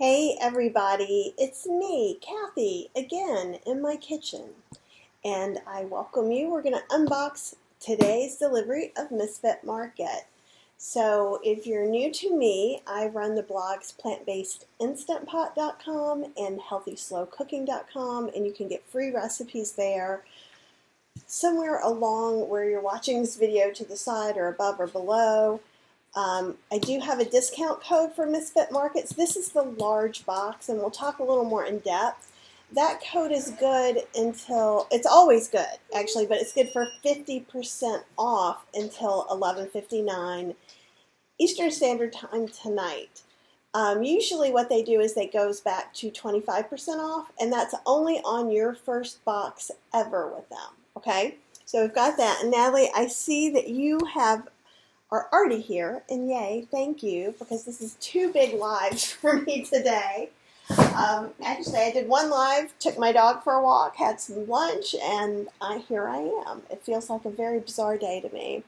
Hey everybody, it's me, Kathy, again in my kitchen, and I welcome you. We're going to unbox today's delivery of Misfit Market. So if you're new to me, I run the blogs plantbasedinstantpot.com and healthyslowcooking.com, and you can get free recipes there. Somewhere along where you're watching this video, to the side or above or below, I do have a discount code for Misfit Markets. This is the large box, and we'll talk a little more in depth. That code is good until, it's always good actually, but it's good for 50% off until 11:59 Eastern Standard Time tonight. Usually what they do is they goes back to 25% off, and that's only on your first box ever with them. Okay, so we've got that. And Natalie, I see that you are already here, and yay, thank you, because this is two big lives for me today. Actually, I did one live, took my dog for a walk, had some lunch, and here I am. It feels like a very bizarre day to me.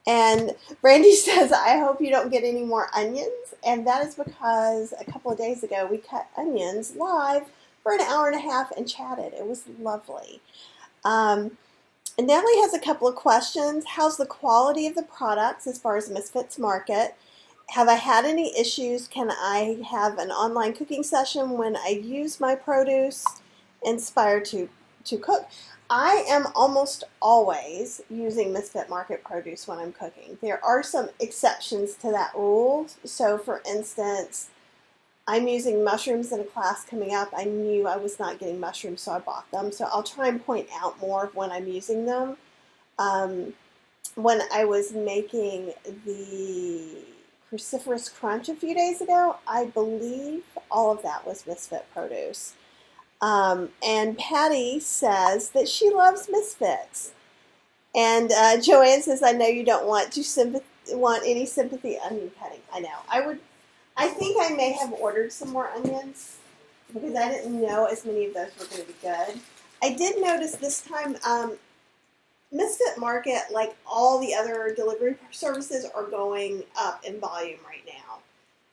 And Brandy says, I hope you don't get any more onions, and that is because a couple of days ago we cut onions live for an hour and a half and chatted. It was lovely. And Natalie has a couple of questions. How's the quality of the products as far as Misfits Market? Have I had any issues? Can I have an online cooking session when I use my produce inspired to cook? I am almost always using Misfit Market produce when I'm cooking. There are some exceptions to that rule. So for instance, I'm using mushrooms in a class coming up. I knew I was not getting mushrooms, so I bought them. So I'll try and point out more of when I'm using them. When I was making the cruciferous crunch a few days ago, I believe all of that was Misfit produce. And Patty says that she loves Misfits. And Joanne says, I know you don't want any sympathy onion cutting. I know. I think I may have ordered some more onions because I didn't know as many of those were going to be good. I did notice this time Misfit Market, like all the other delivery services, are going up in volume right now,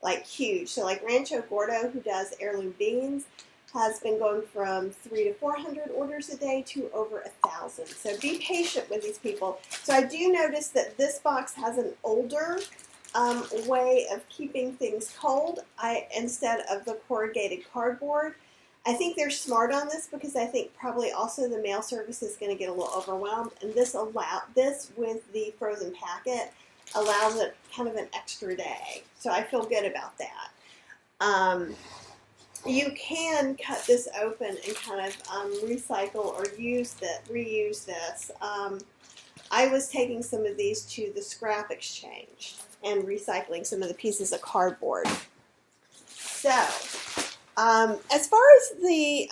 like huge. So like Rancho Gordo, who does heirloom beans, has been going from 300 to 400 orders a day to over 1,000. So be patient with these people. So I do notice that this box has an older way of keeping things cold instead of the corrugated cardboard. I think they're smart on this because I think probably also the mail service is going to get a little overwhelmed, and this with the frozen packet allows it kind of an extra day. So I feel good about that. You can cut this open and kind of recycle or reuse this. I was taking some of these to the scrap exchange and recycling some of the pieces of cardboard. So, as far as the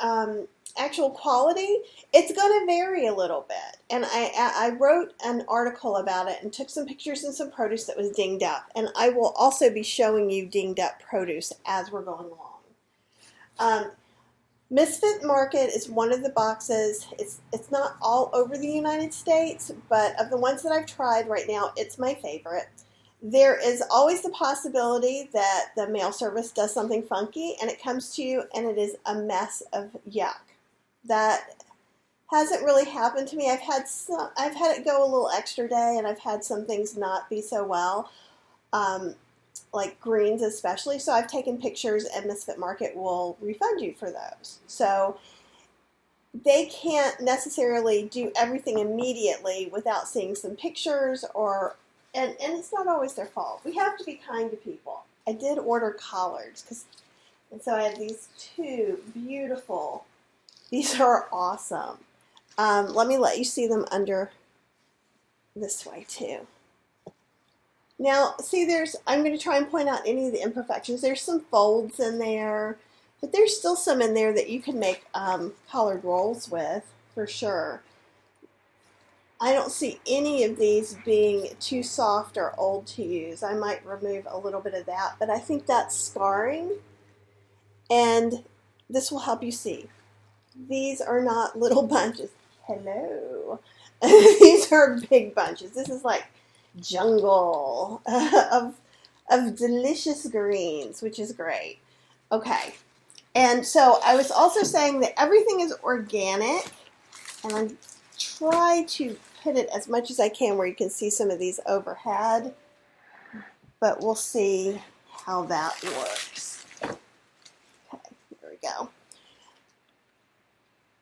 actual quality, it's going to vary a little bit. And I wrote an article about it and took some pictures and some produce that was dinged up. And I will also be showing you dinged up produce as we're going along. Misfit Market is one of the boxes. It's not all over the United States, but of the ones that I've tried right now, it's my favorite. There is always the possibility that the mail service does something funky and it comes to you and it is a mess of yuck. That hasn't really happened to me. I've had it go a little extra day, and I've had some things not be so well. Like greens especially, so I've taken pictures, and Misfit Market will refund you for those. So they can't necessarily do everything immediately without seeing some pictures, and it's not always their fault. We have to be kind to people. I did order collards, and so I have these two beautiful, these are awesome. Let me let you see them under this way too. Now, see, I'm going to try and point out any of the imperfections. There's some folds in there, but there's still some in there that you can make collared rolls with, for sure. I don't see any of these being too soft or old to use. I might remove a little bit of that, but I think that's scarring, and this will help you see. These are not little bunches. Hello. These are big bunches. This is like jungle of delicious greens, which is great. Okay. And so I was also saying that everything is organic, and I try to put it as much as I can where you can see some of these overhead, but we'll see how that works. Okay, there we go.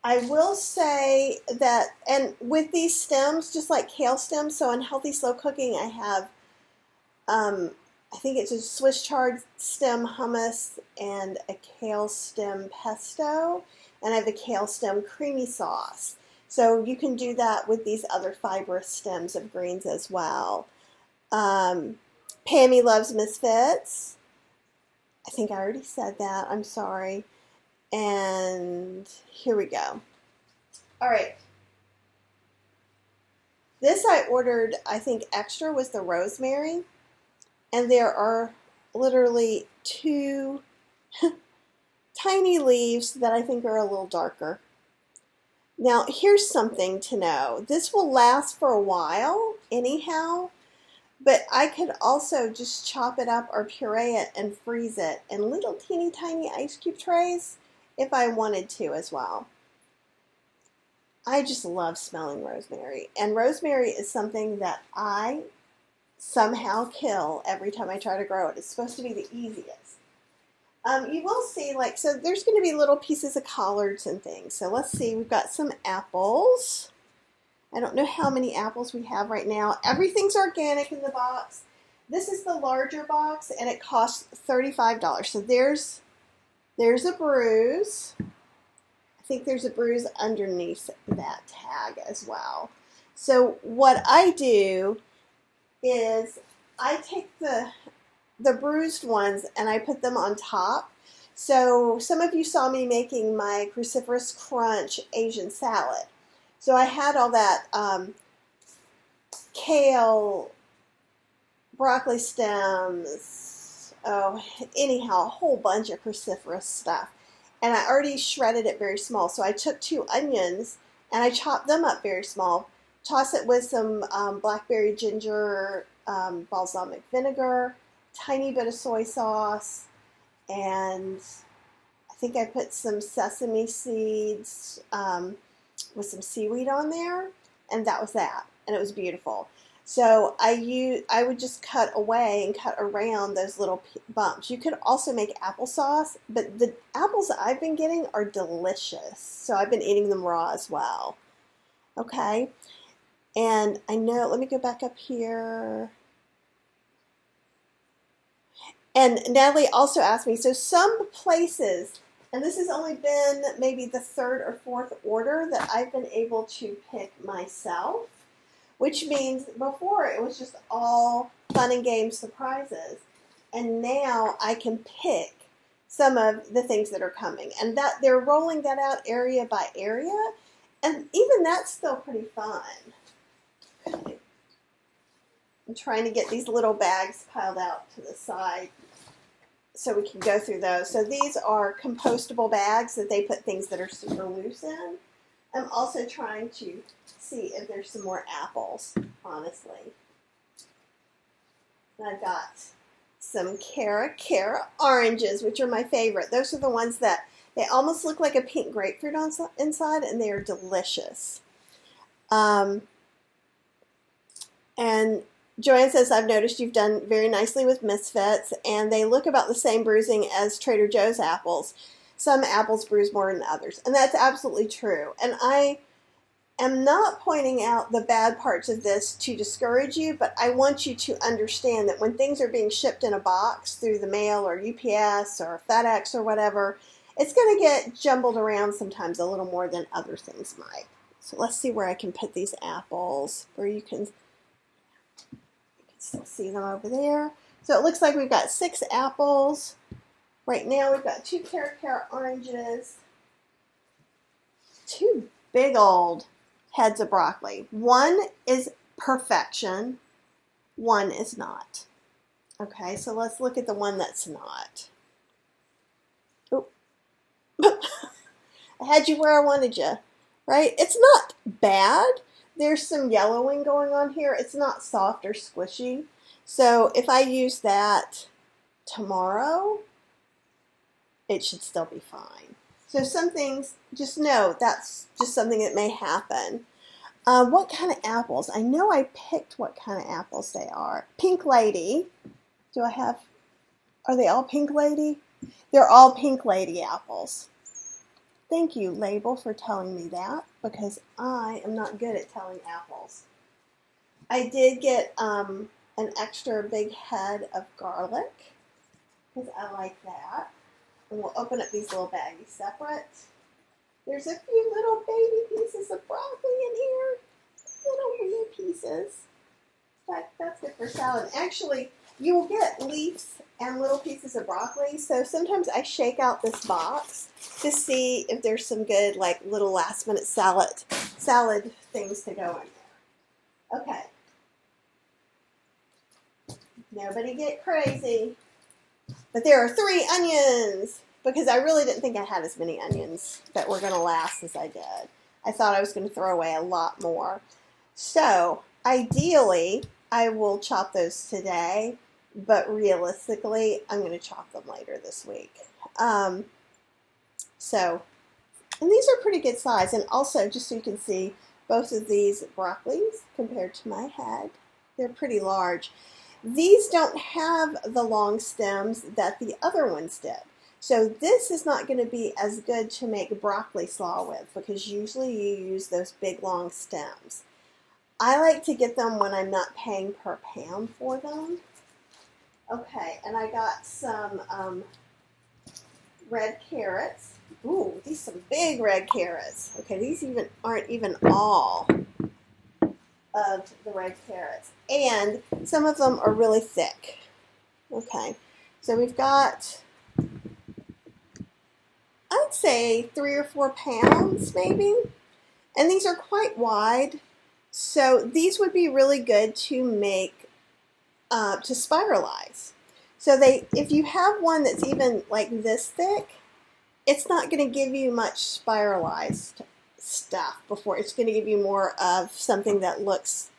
I will say that, and with these stems, just like kale stems, so in Healthy Slow Cooking, I have, I think it's a Swiss chard stem hummus and a kale stem pesto, and I have a kale stem creamy sauce. So you can do that with these other fibrous stems of greens as well. Pammy loves Misfits. I think I already said that. I'm sorry. And here we go. All right. This I ordered, I think extra was the rosemary. And there are literally 2 tiny leaves that I think are a little darker. Now, here's something to know. This will last for a while anyhow, but I could also just chop it up or puree it and freeze it in little teeny tiny ice cube trays if I wanted to as well. I just love smelling rosemary, and rosemary is something that I somehow kill every time I try to grow it. It's supposed to be the easiest. You will see, like, so there's going to be little pieces of collards and things. So let's see, we've got some apples. I don't know how many apples we have right now. Everything's organic in the box. This is the larger box, and it costs $35. So there's a bruise. I think there's a bruise underneath that tag as well. So what I do is I take the bruised ones and I put them on top. So some of you saw me making my Cruciferous Crunch Asian salad. So I had all that kale, broccoli stems, anyhow, a whole bunch of cruciferous stuff. And I already shredded it very small. So I took 2 onions and I chopped them up very small. Toss it with some blackberry ginger balsamic vinegar, tiny bit of soy sauce, and I think I put some sesame seeds with some seaweed on there, and that was that, and it was beautiful. So I would just cut away and cut around those little bumps. You could also make applesauce, but the apples that I've been getting are delicious, so I've been eating them raw as well. Okay, and I know, let me go back up here. And Natalie also asked me, so some places, and this has only been maybe the 3rd or 4th order that I've been able to pick myself, which means before it was just all fun and game surprises. And now I can pick some of the things that are coming. And that they're rolling that out area by area. And even that's still pretty fun. Okay. I'm trying to get these little bags piled out to the side so we can go through those. So these are compostable bags that they put things that are super loose in. I'm also trying to see if there's some more apples, honestly. And I've got some Cara oranges, which are my favorite. Those are the ones that they almost look like a pink grapefruit inside, and they are delicious. And Joanne says, I've noticed you've done very nicely with Misfits, and they look about the same bruising as Trader Joe's apples. Some apples bruise more than others, and that's absolutely true. And I am not pointing out the bad parts of this to discourage you, but I want you to understand that when things are being shipped in a box through the mail or UPS or FedEx or whatever, it's going to get jumbled around sometimes a little more than other things might. So let's see where I can put these apples where you can still see them over there. So it looks like we've got 6 apples. Right now we've got 2 Cara oranges, 2 big old heads of broccoli. One is perfection, one is not. Okay, so let's look at the one that's not. Oh, I had you where I wanted you, right? It's not bad. There's some yellowing going on here. It's not soft or squishy. So if I use that tomorrow, it should still be fine. So some things, just know that's just something that may happen. What kind of apples? I know I picked what kind of apples they are. Pink Lady. Do I have, are they all Pink Lady? They're all Pink Lady apples. Thank you, Label, for telling me that, because I am not good at telling apples. I did get an extra big head of garlic, because I like that. And we'll open up these little baggies separate. There's a few little baby pieces of broccoli in here. Little wee pieces. That's good for salad. Actually, you will get leaves and little pieces of broccoli. So sometimes I shake out this box to see if there's some good, like, little last minute salad things to go in there. Okay. Nobody get crazy. But there are 3 onions, because I really didn't think I had as many onions that were going to last as I did. I thought I was going to throw away a lot more. So, ideally, I will chop those today, but realistically, I'm going to chop them later this week. And these are pretty good size. And also, just so you can see, both of these broccolis compared to my head, they're pretty large. These don't have the long stems that the other ones did. So this is not going to be as good to make broccoli slaw with, because usually you use those big long stems. I like to get them when I'm not paying per pound for them. Okay, and I got some red carrots. Ooh, these are some big red carrots. Okay, these aren't even all of the red carrots. And some of them are really thick. Okay, so we've got, I'd say 3 or 4 pounds maybe. And these are quite wide. So these would be really good to make, to spiralize. So if you have one that's even like this thick, it's not going to give you much spiralized stuff before. It's going to give you more of something that looks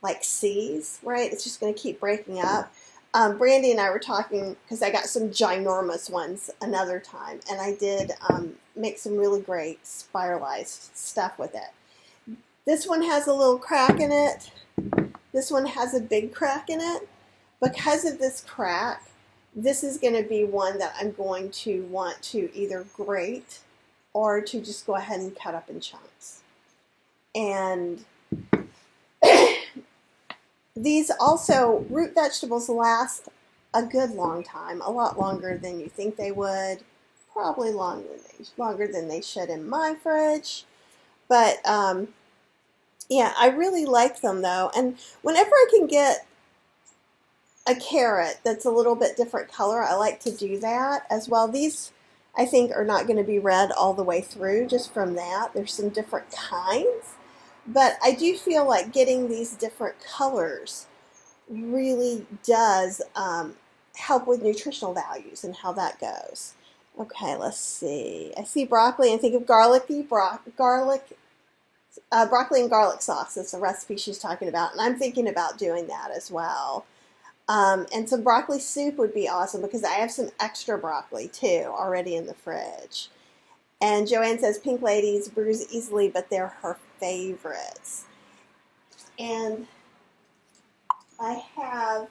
like C's, right? It's just going to keep breaking up. Brandy and I were talking, because I got some ginormous ones another time, and I did make some really great spiralized stuff with it. This one has a little crack in it. This one has a big crack in it. Because of this crack, this is going to be one that I'm going to want to either grate or to just go ahead and cut up in chunks. And these also, root vegetables last a good long time, a lot longer than you think they would, probably longer than they should in my fridge. But yeah, I really like them though. And whenever I can get a carrot that's a little bit different color, I like to do that as well. These, I think, are not going to be red all the way through just from that. There's some different kinds. But I do feel like getting these different colors really does help with nutritional values and how that goes. Okay, let's see. I see broccoli and think of broccoli and garlic sauce is the recipe she's talking about. And I'm thinking about doing that as well. And some broccoli soup would be awesome, because I have some extra broccoli too already in the fridge. And Joanne says Pink Ladies bruise easily, but they're her favorites. And I have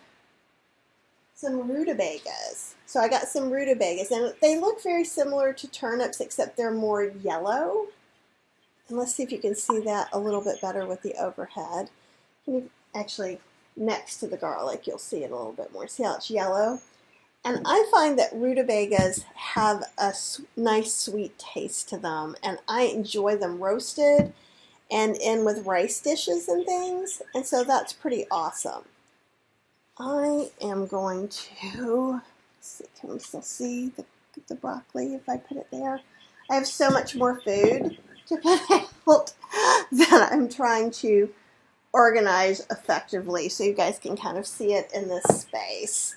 some rutabagas. So I got some rutabagas, and they look very similar to turnips, except they're more yellow. And let's see if you can see that a little bit better with the overhead. Can you actually, next to the garlic, you'll see it a little bit more. See how it's yellow? And I find that rutabagas have a nice sweet taste to them, and I enjoy them roasted and in with rice dishes and things, and so that's pretty awesome. I am going to see, can we still see the broccoli if I put it there? I have so much more food to put out that I'm trying to organize effectively so you guys can kind of see it in this space.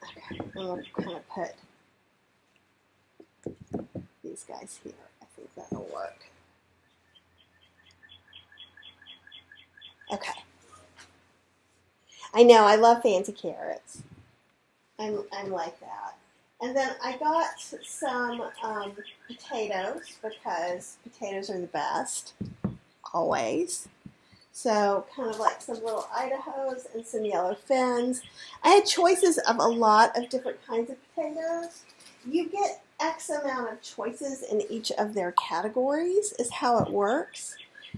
Okay, and we'll kind of put these guys here. I think that'll work. Okay. I know, I love fancy carrots. I'm like that. And then I got some potatoes because potatoes are the best, always. So kind of like some little Idahos and some yellow fins. I had choices of a lot of different kinds of potatoes. You get X amount of choices in each of their categories is how it works.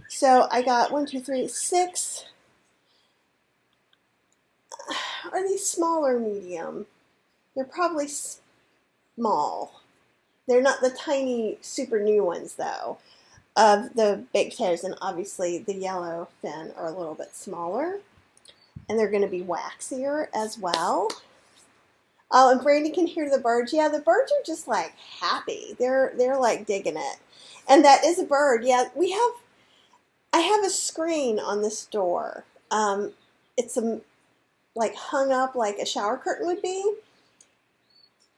So I got 1, 2, 3, 6. Are these small or medium? They're probably small. They're not the tiny, super new ones, though, of the baked potatoes. And obviously, the yellow fin are a little bit smaller. And they're going to be waxier as well. Oh, and Brandy can hear the birds. Yeah, the birds are just like happy. They're like digging it. And that is a bird. Yeah, I have a screen on this door. It's like hung up like a shower curtain would be.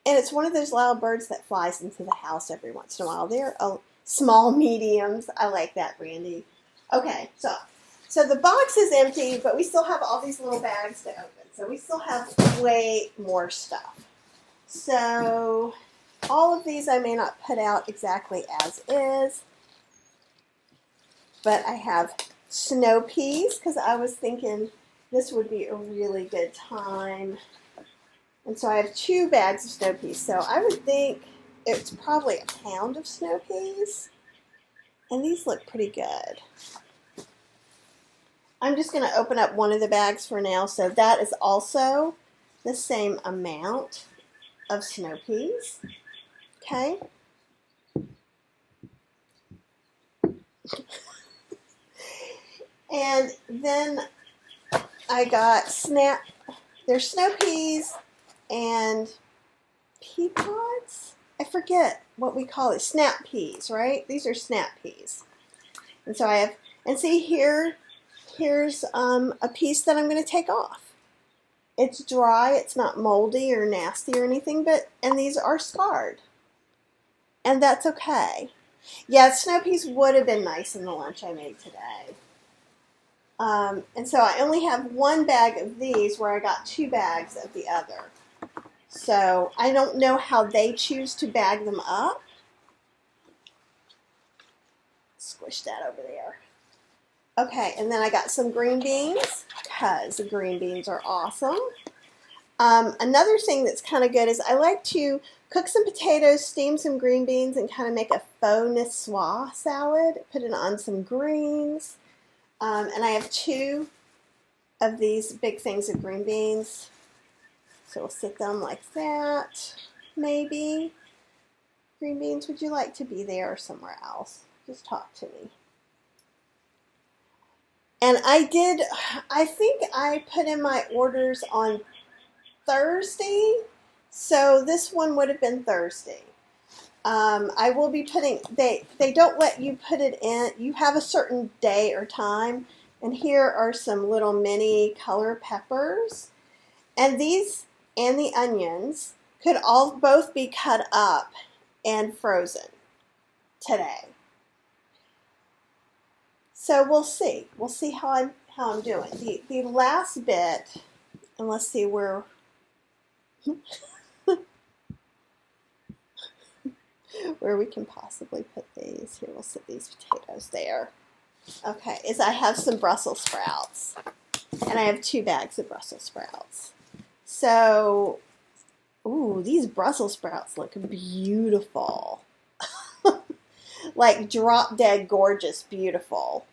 And it's one of those loud birds that flies into the house every once in a while. They're small mediums. I like that, Brandy. Okay, so the box is empty, but we still have all these little bags to open. So we still have way more stuff. So all of these I may not put out exactly as is, but I have snow peas because I was thinking this would be a really good time. And so I have 2 bags of snow peas. So I would think it's probably a pound of snow peas. And these look pretty good. I'm just going to open up one of the bags for now. So that is also the same amount of snow peas. Okay. And then I got there's snow peas and pea pods. I forget what we call it. Snap peas, right? These are snap peas. And so I have, and see here's a piece that I'm going to take off. It's dry. It's not moldy or nasty or anything, and these are scarred. And that's okay. Yeah, snow peas would have been nice in the lunch I made today. And so I only have 1 bag of these where I got 2 bags of the other. So I don't know how they choose to bag them up. Squish that over there. Okay, and then I got some green beans because the green beans are awesome. Another thing that's kind of good is I like to cook some potatoes, steam some green beans, and kind of make a faux niçoise salad. Put it on some greens. And I have 2 of these big things of green beans. So we'll sit them like that, maybe. Green beans, would you like to be there or somewhere else? Just talk to me. And I think I put in my orders on Thursday, so this one would have been Thursday. I will be putting, they don't let you put it in, you have a certain day or time, and here are some little mini color peppers. And these and the onions could both be cut up and frozen today. So we'll see. We'll see how I'm doing. The last bit, and let's see where where we can possibly put these. Here, we'll set these potatoes there. Okay, is I have some Brussels sprouts, and I have 2 bags of Brussels sprouts. So, ooh, these Brussels sprouts look beautiful. Like drop dead gorgeous, beautiful.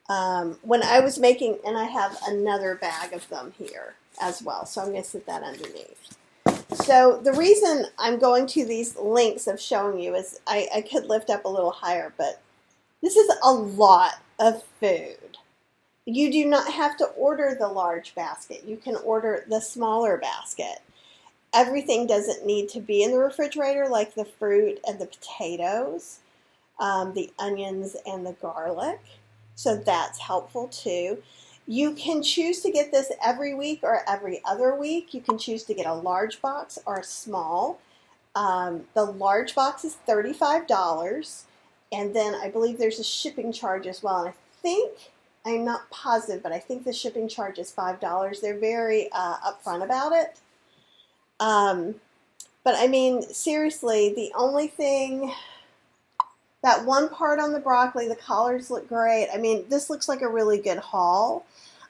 When I was making, and I have another bag of them here as well, so I'm going to sit that underneath. So the reason I'm going to these links of showing you is I could lift up a little higher, but this is a lot of food. You do not have to order the large basket. You can order the smaller basket. Everything doesn't need to be in the refrigerator, like the fruit and the potatoes, the onions and the garlic. So that's helpful too. You can choose to get this every week or every other week. You can choose to get a large box or a small. The large box is $35, and then I believe there's a shipping charge as well. And I think I'm not positive, but I think the shipping charge is $5. They're very upfront about it. But I mean, seriously, the only thing, that one part on the broccoli, the collards look great. I mean, this looks like a really good haul.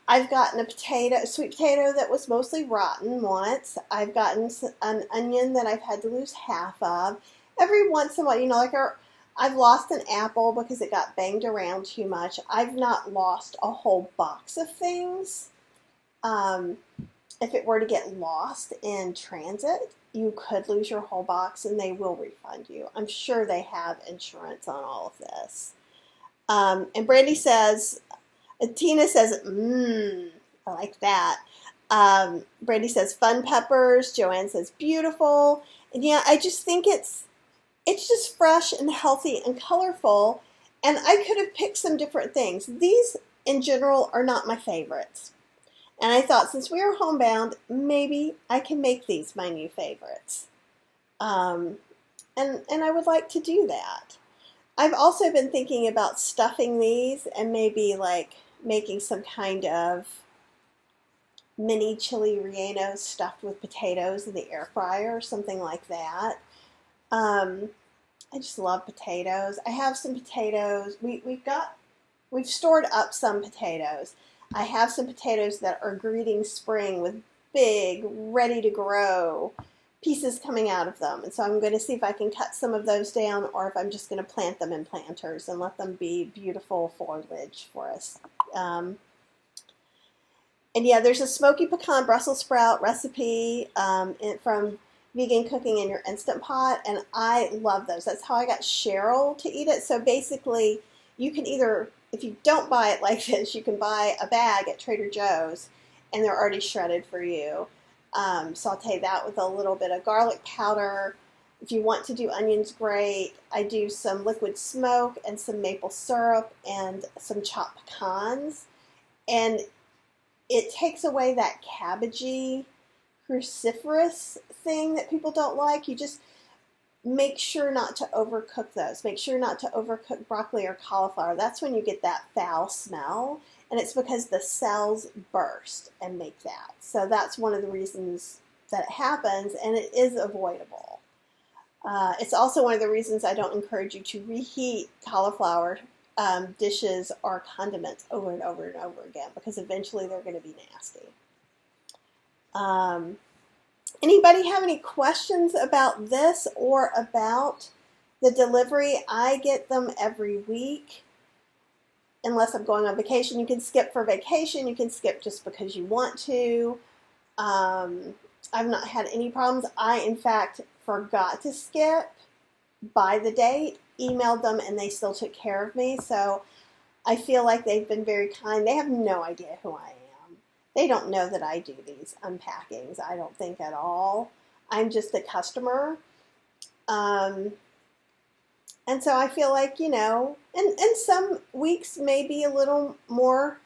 I've gotten a sweet potato that was mostly rotten once. I've gotten an onion that I've had to lose half of. Every once in a while, you know, I've lost an apple because it got banged around too much. I've not lost a whole box of things. If it were to get lost in transit, you could lose your whole box and they will refund you. I'm sure they have insurance on all of this. And Brandy says, Tina says, I like that. Brandy says, fun peppers. Joanne says, beautiful. And yeah, I just think it's just fresh and healthy and colorful. And I could have picked some different things. These, in general, are not my favorites. And I thought, since we are homebound, maybe I can make these my new favorites. And I would like to do that. I've also been thinking about stuffing these and maybe like making some kind of mini chili relleno stuffed with potatoes in the air fryer or something like that. I just love potatoes. I have some potatoes. We've stored up some potatoes. I have some potatoes that are greeting spring with big, ready to grow pieces coming out of them. And so I'm going to see if I can cut some of those down or if I'm just going to plant them in planters and let them be beautiful foliage for us. And yeah, there's a smoky pecan Brussels sprout recipe from Vegan Cooking in Your Instant Pot, and I love those. That's how I got Cheryl to eat it. So basically, you can either, if you don't buy it like this, you can buy a bag at Trader Joe's, and they're already shredded for you. Saute that with a little bit of garlic powder. If you want to do onions, great. I do some liquid smoke and some maple syrup and some chopped pecans. And it takes away that cabbagey, cruciferous thing that people don't like. You just make sure not to overcook those. Make sure not to overcook broccoli or cauliflower. That's when you get that foul smell. And it's because the cells burst and make that. So that's one of the reasons that it happens, and it is avoidable. It's also one of the reasons I don't encourage you to reheat cauliflower dishes or condiments over and over and over again, because eventually they're going to be nasty. Anybody have any questions about this or about the delivery? I get them every week. Unless I'm going on vacation. You can skip for vacation. You can skip just because you want to. I've not had any problems. I, in fact, forgot to skip by the date, emailed them, and they still took care of me. So I feel like they've been very kind. They have no idea who I am. They don't know that I do these unpackings, I don't think at all. I'm just a customer. And so I feel like, you know, and some weeks may be a little more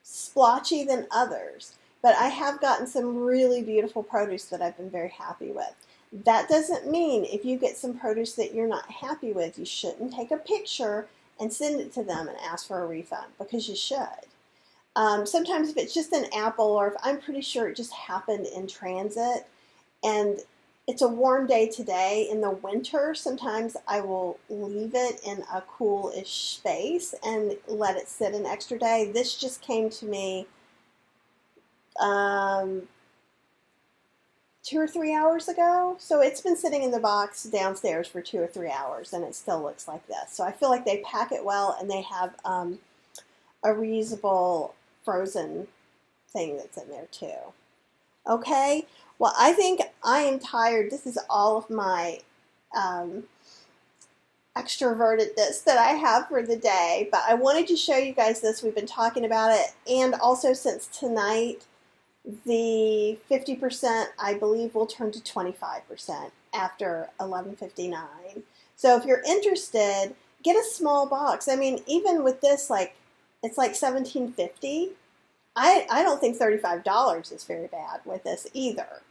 splotchy than others. But I have gotten some really beautiful produce that I've been very happy with. That doesn't mean if you get some produce that you're not happy with, you shouldn't take a picture and send it to them and ask for a refund, because you should. Sometimes if it's just an apple, or if I'm pretty sure it just happened in transit, and it's a warm day today in the winter, sometimes I will leave it in a cool-ish space and let it sit an extra day. This just came to me 2 or 3 hours ago. So it's been sitting in the box downstairs for 2 or 3 hours, and it still looks like this. So I feel like they pack it well, and they have a reusable frozen thing that's in there too. Okay, well, I think I am tired. This is all of my extrovertedness that I have for the day, but I wanted to show you guys this. We've been talking about it, and also since tonight, the 50%, I believe, will turn to 25% after 11:59. So if you're interested, get a small box. I mean, even with this, like, it's like $17.50. I don't think $35 is very bad with this either.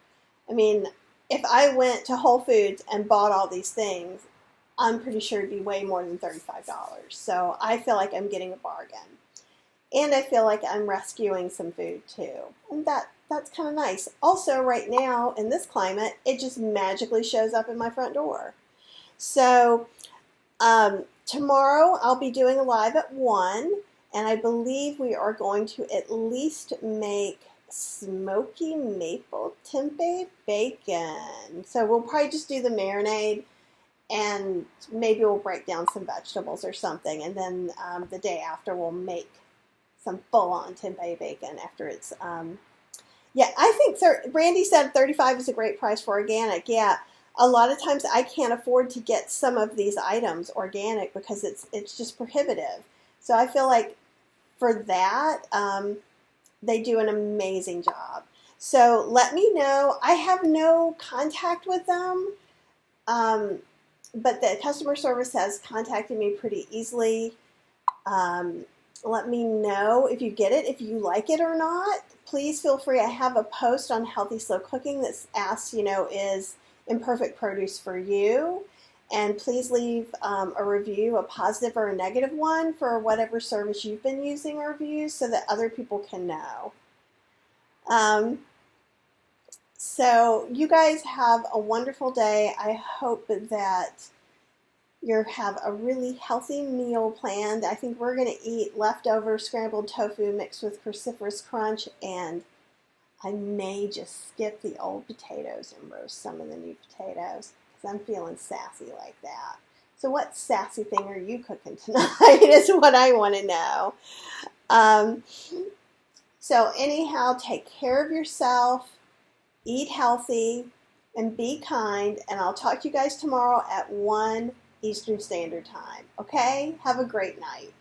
I mean, if I went to Whole Foods and bought all these things, I'm pretty sure it'd be way more than $35. So I feel like I'm getting a bargain. and I feel like I'm rescuing some food too. And that's kind of nice. Also, right now in this climate, it just magically shows up in my front door. So tomorrow I'll be doing a live at 1, and I believe we are going to at least make smoky maple tempeh bacon. So we'll probably just do the marinade, and maybe we'll break down some vegetables or something, and then the day after we'll make some full-on tempeh bacon after it's yeah, I think Brandy said 35 is a great price for organic. Yeah, a lot of times I can't afford to get some of these items organic because it's just prohibitive. So I feel like for that, they do an amazing job. So let me know. I have no contact with them, um, but the customer service has contacted me pretty easily. Um, Let me know if you get it, if you like it or not. Please feel free. I have a post on Healthy Slow Cooking that asks, is imperfect produce for you? And please leave a review, a positive or a negative one, for whatever service you've been using or reviews so that other people can know. Um, so you guys have a wonderful day. I hope that you have a really healthy meal planned. I think we're going to eat leftover scrambled tofu mixed with cruciferous crunch, and I may just skip the old potatoes and roast some of the new potatoes because I'm feeling sassy like that. So what sassy thing are you cooking tonight is what I want to know. Um, so anyhow, take care of yourself, eat healthy, and be kind, and I'll talk to you guys tomorrow at 1 Eastern Standard Time. Okay? Have a great night.